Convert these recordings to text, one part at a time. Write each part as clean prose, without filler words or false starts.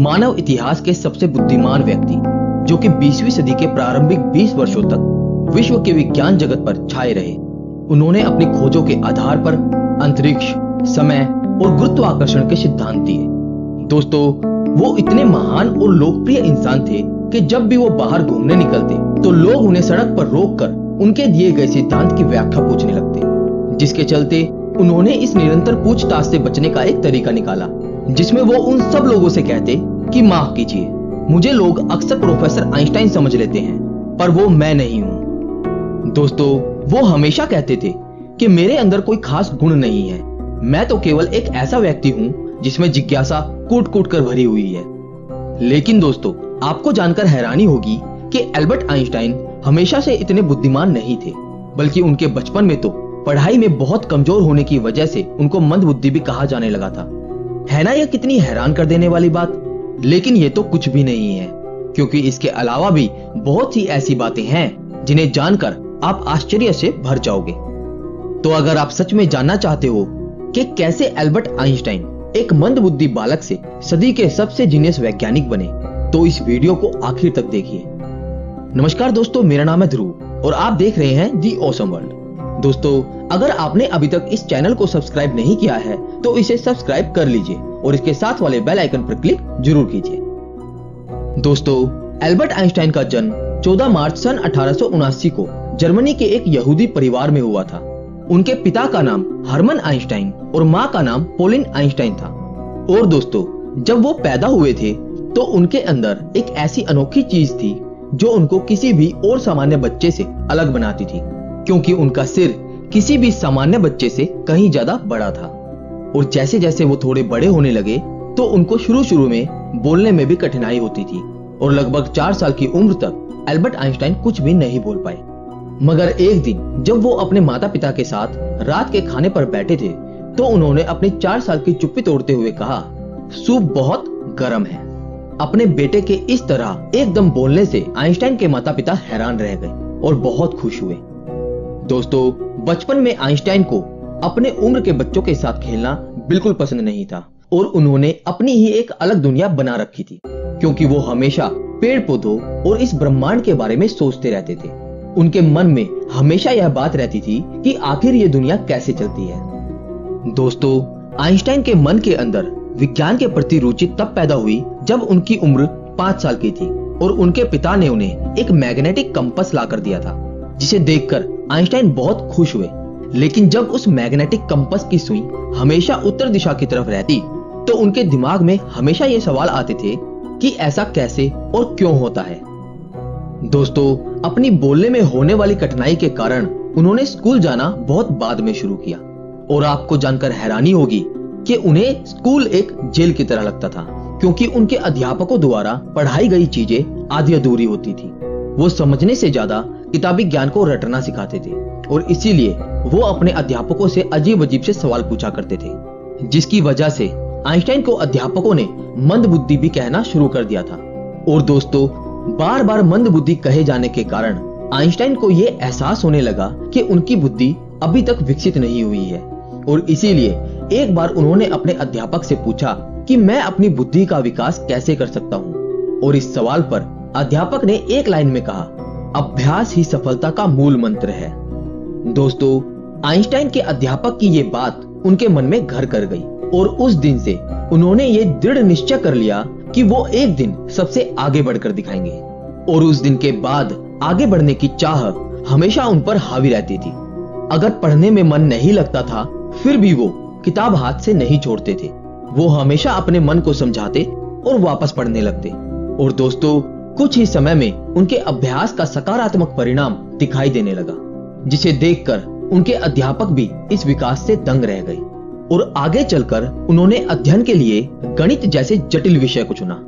मानव इतिहास के सबसे बुद्धिमान व्यक्ति, जो कि 20वीं सदी के प्रारंभिक 20 वर्षों तक विश्व के विज्ञान जगत पर छाए रहे। उन्होंने अपनी खोजों के आधार पर अंतरिक्ष, समय और गुरुत्वाकर्षण के सिद्धांत दिए। दोस्तों, वो इतने महान और लोकप्रिय इंसान थे कि जब भी वो बाहर घूमने निकलते तो लोग उन्हें सड़क पर रोककर उनके दिए गए सिद्धांत की व्याख्या पूछने लगते, जिसके चलते उन्होंने इस निरंतर पूछताछ से बचने का एक तरीका निकाला, जिसमें वो उन सब लोगों से कहते कि माफ कीजिए, मुझे लोग अक्सर प्रोफेसर आइंस्टाइन समझ लेते हैं, पर वो मैं नहीं हूं। दोस्तों, वो हमेशा कहते थे कि मेरे अंदर कोई खास गुण नहीं है, मैं तो केवल एक ऐसा व्यक्ति हूं जिसमें जिज्ञासा कूट कूट कर भरी हुई है। लेकिन दोस्तों, आपको जानकर हैरानी होगी कि एल्बर्ट आइंस्टाइन हमेशा से इतने बुद्धिमान नहीं थे, बल्कि उनके बचपन में तो पढ़ाई में बहुत कमजोर होने की वजह से उनको मंदबुद्धि भी कहा जाने लगा था। है ना यह कितनी हैरान कर देने वाली बात? लेकिन ये तो कुछ भी नहीं है, क्योंकि इसके अलावा भी बहुत सी ऐसी बातें हैं जिन्हें जानकर आप आश्चर्य से भर जाओगे। तो अगर आप सच में जानना चाहते हो कि कैसे एल्बर्ट आइंस्टाइन एक मंदबुद्धि बालक से सदी के सबसे जीनियस वैज्ञानिक बने, तो इस वीडियो को आखिर तक देखिए। नमस्कार दोस्तों, मेरा नाम है ध्रुव और आप देख रहे हैं दी ऑसम वर्ल्ड। दोस्तों, अगर आपने अभी तक इस चैनल को सब्सक्राइब नहीं किया है तो इसे सब्सक्राइब कर लीजिए और इसके साथ वाले बेल आइकन पर क्लिक जरूर कीजिए। दोस्तों, एल्बर्ट आइंस्टाइन का जन्म 14 मार्च सन 1879 को जर्मनी के एक यहूदी परिवार में हुआ था। उनके पिता का नाम हरमन आइंस्टाइन और मां का नाम पोलिन आइंस्टाइन था। और दोस्तों, जब वो पैदा हुए थे तो उनके अंदर एक ऐसी अनोखी चीज थी जो उनको किसी भी और सामान्य बच्चे से अलग बनाती थी, क्योंकि उनका सिर किसी भी सामान्य बच्चे से कहीं ज्यादा बड़ा था। और जैसे जैसे वो थोड़े बड़े होने लगे तो उनको शुरू में बोलने में भी कठिनाई होती थी और लगभग 4 साल की उम्र तक एल्बर्ट आइंस्टाइन कुछ भी नहीं बोल पाए। मगर एक दिन जब वो अपने माता पिता के साथ रात के खाने पर बैठे थे तो उन्होंने अपने 4 साल की चुप्पी तोड़ते हुए कहा, सूप बहुत गर्म है। अपने बेटे के इस तरह एकदम बोलने से आइंस्टाइन के माता पिता हैरान रह गए और बहुत खुश हुए। दोस्तों, बचपन में आइंस्टाइन को अपने उम्र के बच्चों के साथ खेलना बिल्कुल पसंद नहीं था और उन्होंने अपनी ही एक अलग दुनिया बना रखी थी, क्योंकि वो हमेशा पेड़ पौधों और इस ब्रह्मांड के बारे में सोचते रहते थे। उनके मन में हमेशा यह बात रहती थी कि आखिर ये दुनिया कैसे चलती है। दोस्तों, आइंस्टाइन के मन के अंदर विज्ञान के प्रति रुचि तब पैदा हुई जब उनकी उम्र 5 साल की थी और उनके पिता ने उन्हें एक मैग्नेटिक कंपास लाकर दिया था, जिसे देखकर आइंस्टाइन बहुत खुश हुए। लेकिन जब उस मैग्नेटिक कंपास की सुई हमेशा उत्तर दिशा की तरफ रहती तो उनके दिमाग में हमेशा ये सवाल आते थे कि ऐसा कैसे और क्यों होता है। दोस्तों, अपनी बोलने में होने वाली कठिनाई के कारण उन्होंने स्कूल जाना बहुत बाद में शुरू किया और आपको जानकर हैरानी होगी कि उन्हें स्कूल एक जेल की तरह लगता था, क्योंकि उनके अध्यापकों द्वारा पढ़ाई गई चीजें आधी अधूरी होती थी। वो समझने से ज्यादा किताबी ज्ञान को रटना सिखाते थे और इसीलिए वो अपने अध्यापकों से अजीब अजीब से सवाल पूछा करते थे, जिसकी वजह से आइंस्टाइन को अध्यापकों ने मंदबुद्धि भी कहना शुरू कर दिया था। और दोस्तों, बार बार मंदबुद्धि कहे जाने के कारण आइंस्टाइन को ये एहसास होने लगा कि उनकी बुद्धि अभी तक विकसित नहीं हुई है और इसीलिए एक बार उन्होंने अपने अध्यापक से पूछा कि मैं अपनी बुद्धि का विकास कैसे कर सकता हूँ। और इस सवाल पर अध्यापक ने एक लाइन में कहा, अभ्यास ही सफलता का मूल मंत्र है। दोस्तों, आइंस्टाइन के अध्यापक की ये बात उनके मन में घर कर गई और उस दिन से उन्होंने ये दृढ़ निश्चय कर लिया कि वो एक दिन सबसे आगे बढ़कर दिखाएंगे। और उस दिन के बाद आगे बढ़ने की चाह हमेशा उन पर हावी रहती थी। अगर पढ़ने में मन नहीं लगता था फिर भी वो किताब हाथ से नहीं छोड़ते थे। वो हमेशा अपने मन को समझाते और वापस पढ़ने लगते। और दोस्तों, कुछ ही समय में उनके अभ्यास का सकारात्मक परिणाम दिखाई देने लगा, जिसे देखकर उनके अध्यापक भी इस विकास से दंग रह गए और आगे चलकर उन्होंने अध्ययन के लिए गणित जैसे जटिल विषय को चुना।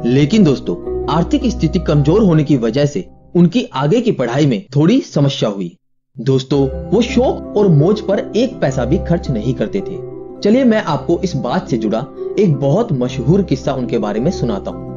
लेकिन दोस्तों, आर्थिक स्थिति कमजोर होने की वजह से उनकी आगे की पढ़ाई में थोड़ी समस्या हुई। दोस्तों, वो शौक और मौज पर एक पैसा भी खर्च नहीं करते थे। चलिए मैं आपको इस बात से जुड़ा एक बहुत मशहूर किस्सा उनके बारे में सुनाता हूँ।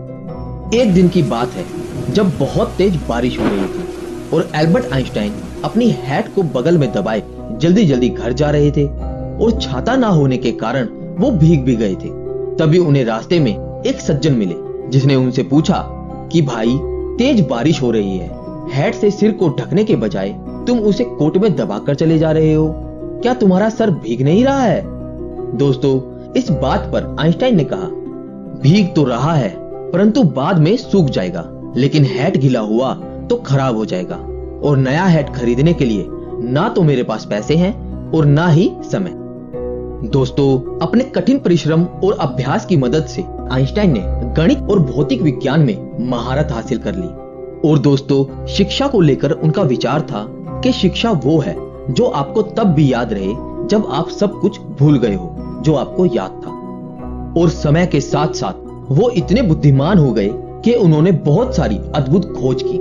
एक दिन की बात है जब बहुत तेज बारिश हो रही थी और एल्बर्ट आइंस्टाइन अपनी हैट को बगल में दबाए जल्दी जल्दी घर जा रहे थे और छाता ना होने के कारण वो भीग भी गए थे। तभी उन्हें रास्ते में एक सज्जन मिले जिसने उनसे पूछा कि भाई, तेज बारिश हो रही है, हैट से सिर को ढकने के बजाय तुम उसे कोट में दबाकर चले जा रहे हो, क्या तुम्हारा सर भीग नहीं रहा है? दोस्तों, इस बात पर आइंस्टाइन ने कहा, भीग तो रहा है परंतु बाद में सूख जाएगा, लेकिन हैट गीला हुआ तो खराब हो जाएगा और नया हैट खरीदने के लिए ना तो मेरे पास पैसे हैं और ना ही समय। दोस्तों, अपने कठिन परिश्रम और अभ्यास की मदद से आइंस्टाइन ने गणित और भौतिक विज्ञान में महारत हासिल कर ली। और दोस्तों, शिक्षा को लेकर उनका विचार था कि शिक्षा वो है जो आपको तब भी याद रहे जब आप सब कुछ भूल गए हो जो आपको याद था। और समय के साथ साथ वो इतने बुद्धिमान हो गए कि उन्होंने बहुत सारी अद्भुत खोज की।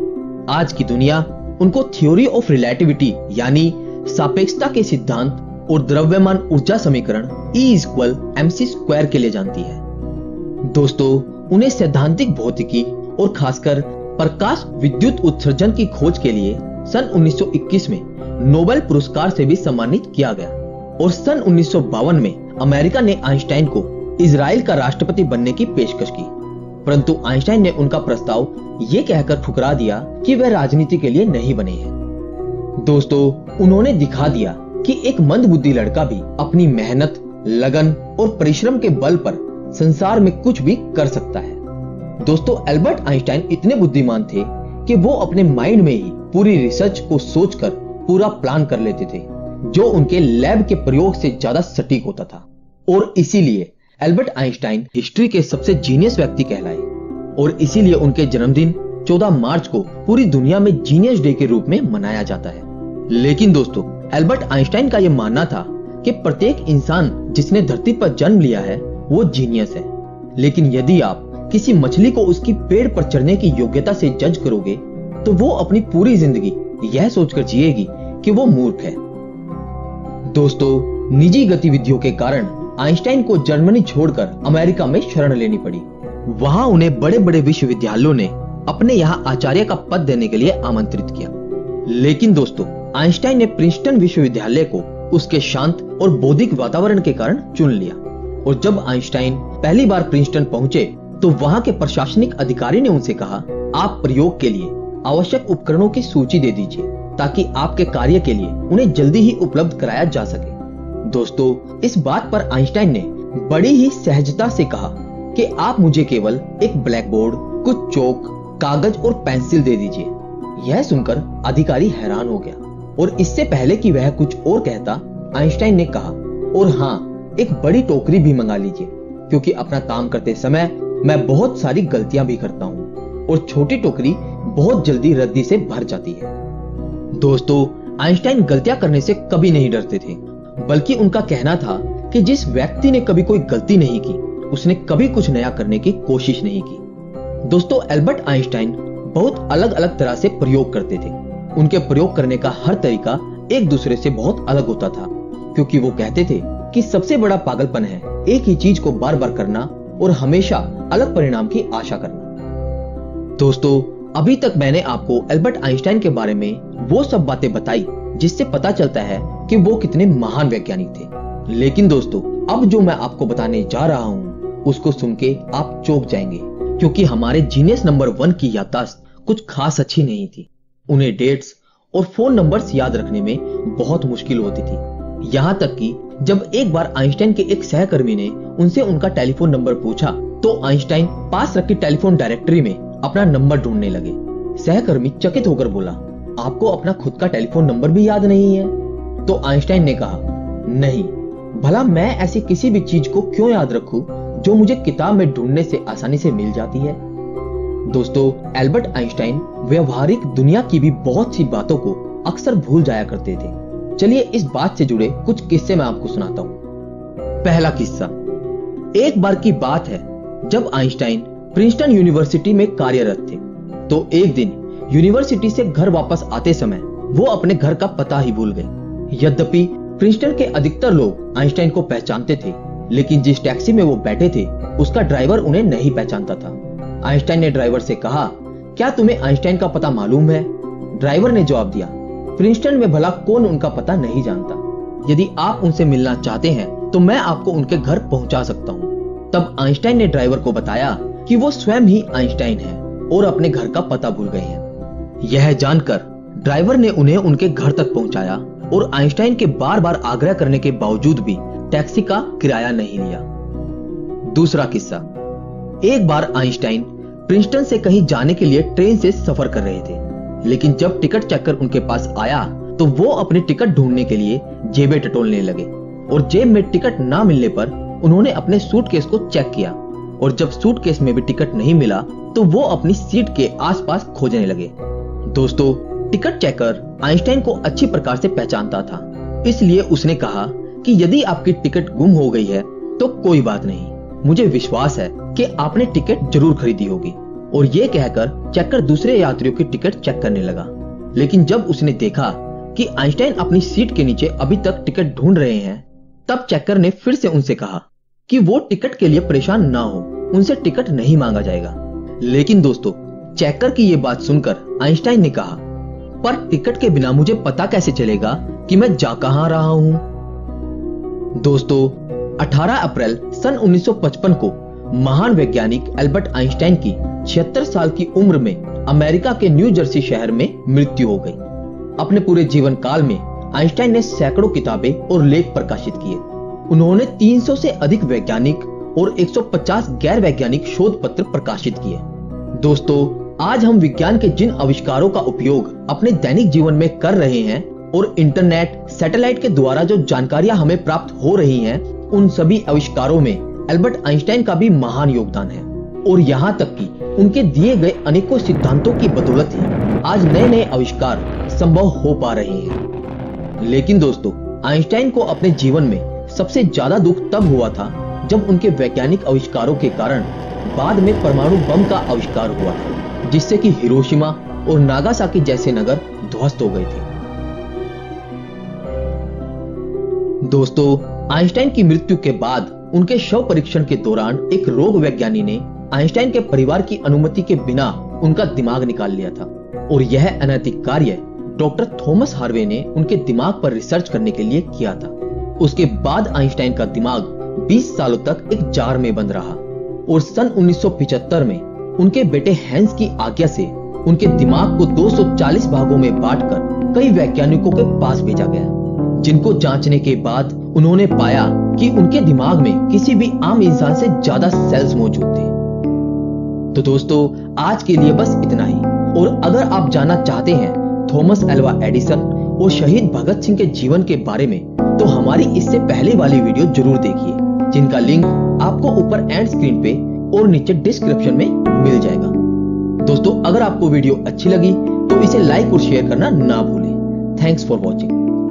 आज की दुनिया उनको थ्योरी ऑफ रिलेटिविटी यानी सापेक्षता के सिद्धांत और द्रव्यमान ऊर्जा समीकरण E=mc² के लिए जानती है। दोस्तों, उन्हें सैद्धांतिक भौतिकी और खासकर प्रकाश विद्युत उत्सर्जन की खोज के लिए सन 1921 में नोबेल पुरस्कार से भी सम्मानित किया गया और सन 1952 में अमेरिका ने आइंस्टाइन को इजराइल का राष्ट्रपति बनने की पेशकश की, परंतु आइंस्टाइन ने उनका प्रस्ताव ये कहकर ठुकरा दिया कि वह राजनीति के लिए नहीं बने हैं। दोस्तों, उन्होंने दिखा दिया कि एक मंदबुद्धि लड़का भी अपनी मेहनत, लगन और परिश्रम के बल पर संसार में कुछ भी कर सकता है। दोस्तों, एल्बर्ट आइंस्टाइन इतने बुद्धिमान थे कि वो अपने माइंड में ही पूरी रिसर्च को सोचकर पूरा प्लान कर लेते थे, जो उनके लैब के प्रयोग से ज्यादा सटीक होता था। और इसीलिए एल्बर्ट आइंस्टाइन हिस्ट्री के सबसे जीनियस व्यक्ति कहलाए और इसीलिए उनके जन्मदिन 14 मार्च को पूरी दुनिया में जीनियस डे के रूप में मनाया जाता है। लेकिन दोस्तों, एल्बर्ट आइंस्टाइन का यह मानना था कि प्रत्येक इंसान जिसने धरती पर जन्म लिया है वो जीनियस है, लेकिन यदि आप किसी मछली को उसकी पेड़ पर चढ़ने की योग्यता से जज करोगे तो वो अपनी पूरी जिंदगी यह सोचकर जिएगी कि वो मूर्ख है। दोस्तों, निजी गतिविधियों के कारण आइंस्टाइन को जर्मनी छोड़कर अमेरिका में शरण लेनी पड़ी। वहां उन्हें बड़े बड़े विश्वविद्यालयों ने अपने यहाँ आचार्य का पद देने के लिए आमंत्रित किया, लेकिन दोस्तों, आइंस्टाइन ने प्रिंसटन विश्वविद्यालय को उसके शांत और बौद्धिक वातावरण के कारण चुन लिया। और जब आइंस्टाइन पहली बार प्रिंसटन पहुंचे तो वहां के प्रशासनिक अधिकारी ने उनसे कहा, आप प्रयोग के लिए आवश्यक उपकरणों की सूची दे दीजिए ताकि आपके कार्य के लिए उन्हें जल्दी ही उपलब्ध कराया जा सके। दोस्तों, इस बात पर आइंस्टाइन ने बड़ी ही सहजता से कहा कि आप मुझे केवल एक ब्लैक बोर्ड, कुछ चौक, कागज और पेंसिल दे दीजिए। यह सुनकर अधिकारी हैरान हो गया और इससे पहले कि वह कुछ और कहता, आइंस्टाइन ने कहा, और हाँ, एक बड़ी टोकरी भी मंगा लीजिए क्योंकि अपना काम करते समय मैं बहुत सारी गलतियां भी करता हूँ और छोटी टोकरी बहुत जल्दी रद्दी से भर जाती है। दोस्तों, आइंस्टाइन गलतियां करने से कभी नहीं डरते थे, बल्कि उनका कहना था कि जिस व्यक्ति ने कभी कोई गलती नहीं की उसने कभी कुछ नया करने की कोशिश नहीं की। दोस्तों, एल्बर्ट आइंस्टाइन बहुत अलग अलग तरह से प्रयोग करते थे। उनके प्रयोग करने का हर तरीका एक दूसरे से बहुत अलग होता था, क्योंकि वो कहते थे कि सबसे बड़ा पागलपन है एक ही चीज को बार बार करना और हमेशा अलग परिणाम की आशा करना। दोस्तों, अभी तक मैंने आपको एल्बर्ट आइंस्टाइन के बारे में वो सब बातें बताई जिससे पता चलता है कि वो कितने महान वैज्ञानिक थे। लेकिन दोस्तों, अब जो मैं आपको बताने जा रहा हूँ उसको सुन के आप चौंक जाएंगे, क्योंकि हमारे जीनियस नंबर 1 की याददाश्त कुछ खास अच्छी नहीं थी। उन्हें डेट्स और फोन नंबर्स याद रखने में बहुत मुश्किल होती थी। यहाँ तक कि जब एक बार आइंस्टाइन के एक सहकर्मी ने उनसे उनका टेलीफोन नंबर पूछा तो आइंस्टाइन पास रखी टेलीफोन डायरेक्टरी में अपना नंबर ढूंढने लगे। सहकर्मी चकित होकर बोला, आपको अपना खुद का टेलीफोन नंबर भी याद नहीं है? तो आइंस्टाइन ने कहा, नहीं, भला मैं ऐसी किसी भी चीज को क्यों याद रखूं जो मुझे किताब में ढूंढने से आसानी से मिल जाती है। दोस्तों, एल्बर्ट आइंस्टाइन व्यवहारिक दुनिया की भी बहुत सी बातों को अक्सर भूल जाया करते थे। चलिए इस बात से जुड़े कुछ किस्से मैं आपको सुनाता हूँ। पहला किस्सा, एक बार की बात है जब आइंस्टाइन प्रिंसटन यूनिवर्सिटी में कार्यरत थे तो एक दिन यूनिवर्सिटी से घर वापस आते समय वो अपने घर का पता ही भूल गए। यद्यपि प्रिंसटन के अधिकतर लोग आइंस्टाइन को पहचानते थे, लेकिन जिस टैक्सी में वो बैठे थे उसका ड्राइवर उन्हें नहीं पहचानता था। आइंस्टाइन ने ड्राइवर से कहा, क्या तुम्हें आइंस्टाइन का पता मालूम है? ड्राइवर ने जवाब दिया, प्रिंसटन में भला कौन उनका पता नहीं जानता। यदि आप उनसे मिलना चाहते हैं तो मैं आपको उनके घर पहुंचा सकता हूं। तब आइंस्टाइन ने ड्राइवर को बताया कि वो स्वयं ही आइंस्टाइन है और अपने घर का पता भूल गए हैं। यह जानकर ड्राइवर ने उन्हें उनके घर तक पहुंचाया और आइंस्टाइन के बार बार आग्रह करने के बावजूद भी टैक्सी का किराया नहीं लिया। दूसरा किस्सा, एक बार आइंस्टाइन प्रिंसटन से कहीं जाने के लिए ट्रेन से सफर कर रहे थे, लेकिन जब टिकट चेकर उनके पास आया तो वो अपनी टिकट ढूंढने के लिए जेबें टटोलने लगे और जेब में टिकट ना मिलने पर उन्होंने अपने सूटकेस को चेक किया और जब सूटकेस में भी टिकट नहीं मिला तो वो अपनी सीट के आसपास खोजने लगे। दोस्तों, टिकट चेकर आइंस्टाइन को अच्छी प्रकार से पहचानता था, इसलिए उसने कहा कि यदि आपकी टिकट गुम हो गई है तो कोई बात नहीं, मुझे विश्वास है कि आपने टिकट जरूर खरीदी होगी। और ये कहकर चेकर दूसरे यात्रियों की टिकट चेक करने लगा। लेकिन जब उसने देखा कि आइंस्टाइन अपनी सीट के नीचे अभी तक टिकट ढूंढ रहे हैं, तब चेकर ने फिर से उनसे कहा कि वो टिकट के लिए परेशान ना हो, उनसे टिकट नहीं मांगा जाएगा। लेकिन दोस्तों, चेकर की ये बात सुनकर आइंस्टाइन ने कहा, पर टिकट के बिना मुझे पता कैसे चलेगा कि मैं जा कहां रहा हूं। दोस्तों, 18 अप्रैल सन 1955 को महान वैज्ञानिक एल्बर्ट आइंस्टाइन की 76 साल की उम्र में अमेरिका के न्यू जर्सी शहर में मृत्यु हो गई। अपने पूरे जीवन काल में आइंस्टाइन ने सैकड़ों किताबें और लेख प्रकाशित किए। उन्होंने 300 से अधिक वैज्ञानिक और 150 गैर वैज्ञानिक शोध पत्र प्रकाशित किए। दोस्तों, आज हम विज्ञान के जिन आविष्कारों का उपयोग अपने दैनिक जीवन में कर रहे हैं और इंटरनेट, सैटेलाइट के द्वारा जो जानकारियां हमें प्राप्त हो रही हैं, उन सभी आविष्कारों में एल्बर्ट आइंस्टाइन का भी महान योगदान है। और यहाँ तक कि उनके दिए गए अनेकों सिद्धांतों की बदौलत ही आज नए नए आविष्कार संभव हो पा रहे हैं। लेकिन दोस्तों, आइंस्टाइन को अपने जीवन में सबसे ज्यादा दुख तब हुआ था जब उनके वैज्ञानिक आविष्कारों के कारण बाद में परमाणु बम का आविष्कार हुआ था, जिससे कि हिरोशिमा और नागासाकी जैसे नगर ध्वस्त हो गए थे। दोस्तों, आइंस्टाइन की मृत्यु के बाद उनके शव परीक्षण के दौरान एक रोग वैज्ञानी ने आइंस्टाइन के परिवार की अनुमति के बिना उनका दिमाग निकाल लिया था और यह अनैतिक कार्य डॉक्टर थॉमस हार्वे ने उनके दिमाग पर रिसर्च करने के लिए किया था। उसके बाद आइंस्टाइन का दिमाग 20 सालों तक एक जार में बंद रहा और सन 1975 में उनके बेटे हैंस की आज्ञा से उनके दिमाग को 240 भागों में बांटकर कई वैज्ञानिकों के पास भेजा गया, जिनको जांचने के बाद उन्होंने पाया कि उनके दिमाग में किसी भी आम इंसान से ज्यादा सेल्स मौजूद थे। तो दोस्तों, आज के लिए बस इतना ही। और अगर आप जानना चाहते हैं थॉमस एल्वा एडिसन और शहीद भगत सिंह के जीवन के बारे में, तो हमारी इससे पहले वाली वीडियो जरूर देखिए, जिनका लिंक आपको ऊपर एंड स्क्रीन पे और नीचे डिस्क्रिप्शन में मिल जाएगा। दोस्तों, अगर आपको वीडियो अच्छी लगी तो इसे लाइक और शेयर करना ना भूलें। Thanks for watching.